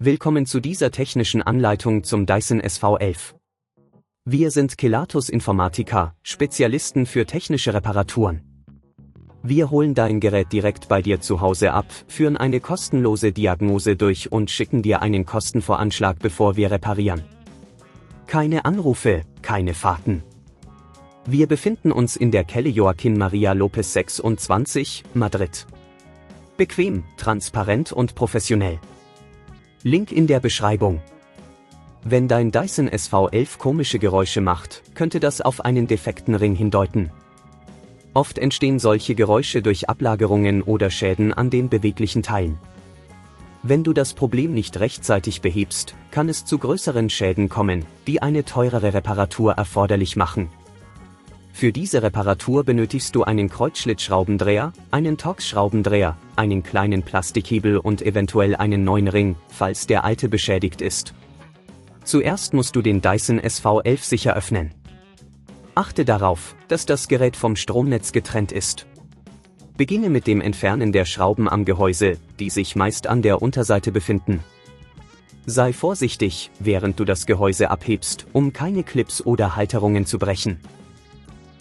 Willkommen zu dieser technischen Anleitung zum Dyson SV11. Wir sind Kelatos Informática, Spezialisten für technische Reparaturen. Wir holen dein Gerät direkt bei dir zu Hause ab, führen eine kostenlose Diagnose durch und schicken dir einen Kostenvoranschlag, bevor wir reparieren. Keine Anrufe, keine Fahrten. Wir befinden uns in der Calle Joaquín María López 26, Madrid. Bequem, transparent und professionell. Link in der Beschreibung. Wenn dein Dyson SV11 komische Geräusche macht, könnte das auf einen defekten Ring hindeuten. Oft entstehen solche Geräusche durch Ablagerungen oder Schäden an den beweglichen Teilen. Wenn du das Problem nicht rechtzeitig behebst, kann es zu größeren Schäden kommen, die eine teurere Reparatur erforderlich machen. Für diese Reparatur benötigst du einen Kreuzschlitzschraubendreher, einen Torx-Schraubendreher, einen kleinen Plastikhebel und eventuell einen neuen Ring, falls der alte beschädigt ist. Zuerst musst du den Dyson SV11 sicher öffnen. Achte darauf, dass das Gerät vom Stromnetz getrennt ist. Beginne mit dem Entfernen der Schrauben am Gehäuse, die sich meist an der Unterseite befinden. Sei vorsichtig, während du das Gehäuse abhebst, um keine Clips oder Halterungen zu brechen.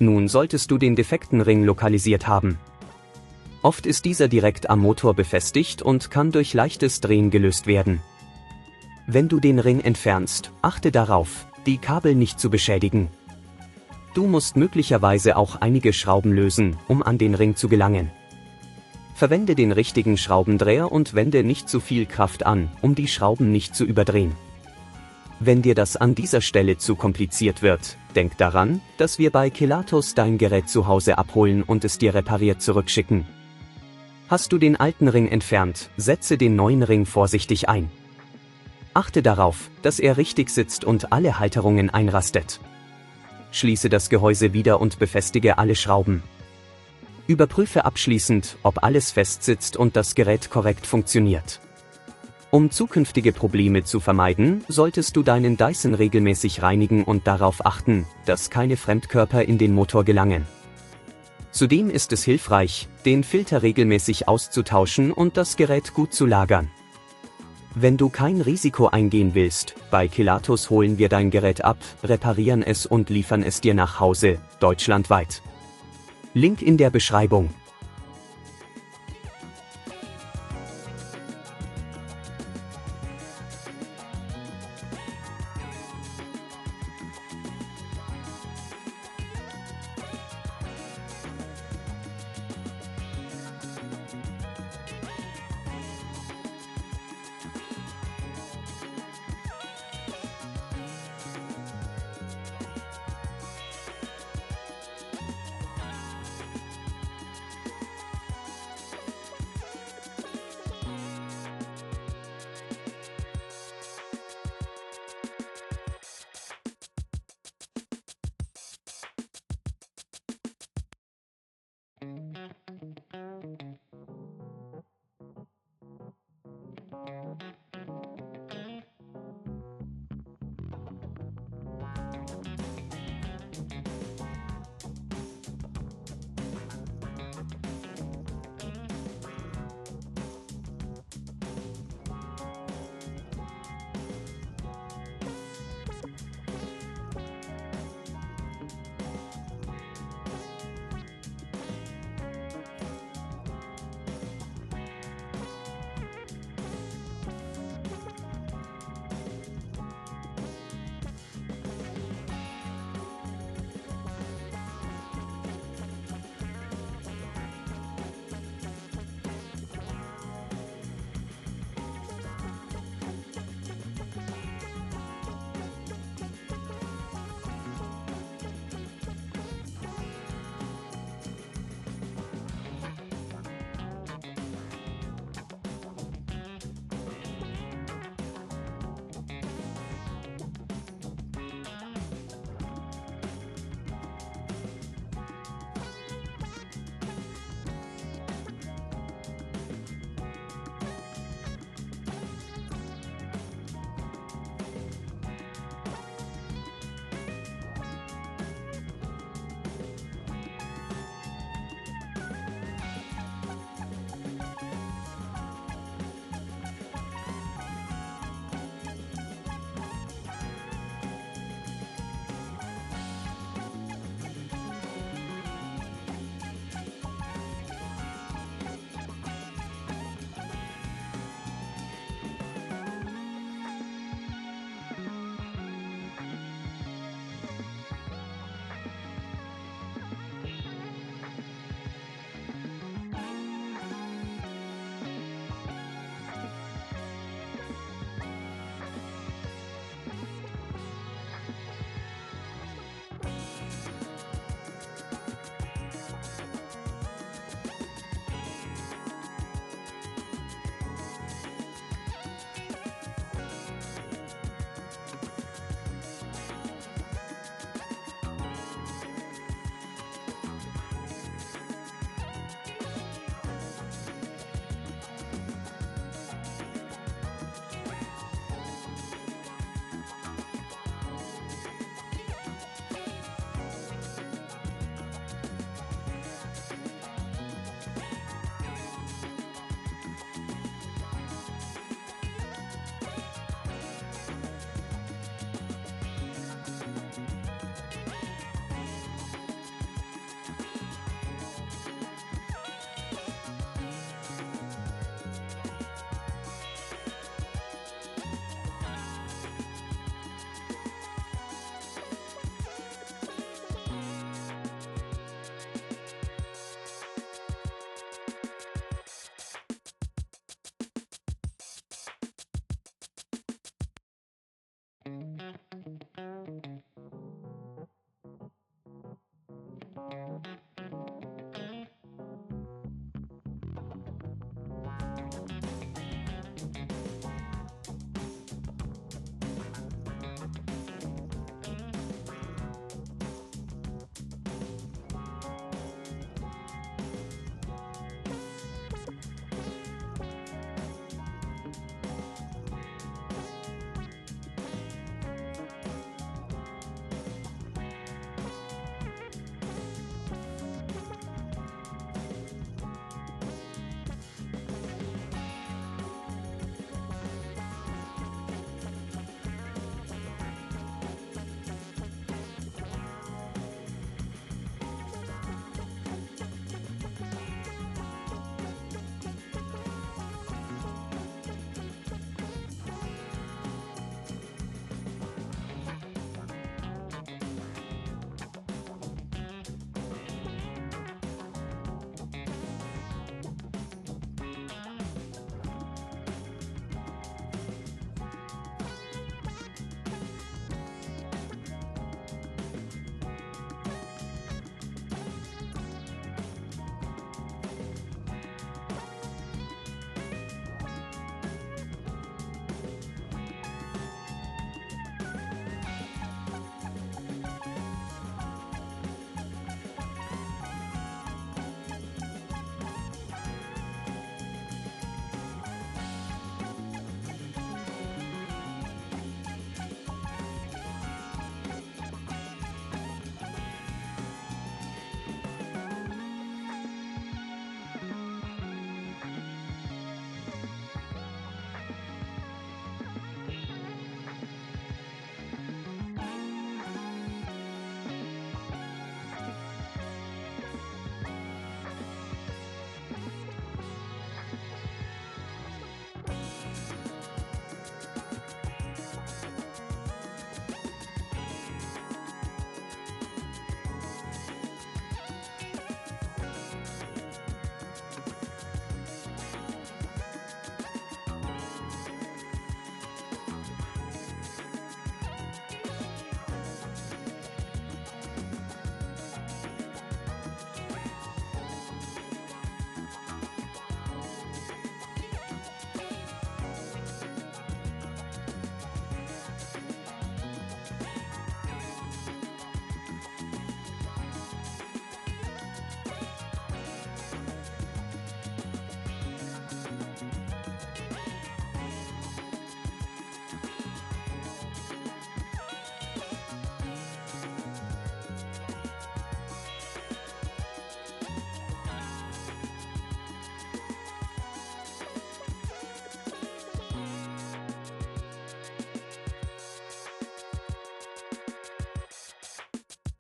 Nun solltest du den defekten Ring lokalisiert haben. Oft ist dieser direkt am Motor befestigt und kann durch leichtes Drehen gelöst werden. Wenn du den Ring entfernst, achte darauf, die Kabel nicht zu beschädigen. Du musst möglicherweise auch einige Schrauben lösen, um an den Ring zu gelangen. Verwende den richtigen Schraubendreher und wende nicht zu viel Kraft an, um die Schrauben nicht zu überdrehen. Wenn dir das an dieser Stelle zu kompliziert wird, denk daran, dass wir bei Kelatos dein Gerät zu Hause abholen und es dir repariert zurückschicken. Hast du den alten Ring entfernt, setze den neuen Ring vorsichtig ein. Achte darauf, dass er richtig sitzt und alle Halterungen einrastet. Schließe das Gehäuse wieder und befestige alle Schrauben. Überprüfe abschließend, ob alles fest sitzt und das Gerät korrekt funktioniert. Um zukünftige Probleme zu vermeiden, solltest du deinen Dyson regelmäßig reinigen und darauf achten, dass keine Fremdkörper in den Motor gelangen. Zudem ist es hilfreich, den Filter regelmäßig auszutauschen und das Gerät gut zu lagern. Wenn du kein Risiko eingehen willst, bei Kelatos holen wir dein Gerät ab, reparieren es und liefern es dir nach Hause, deutschlandweit. Link in der Beschreibung.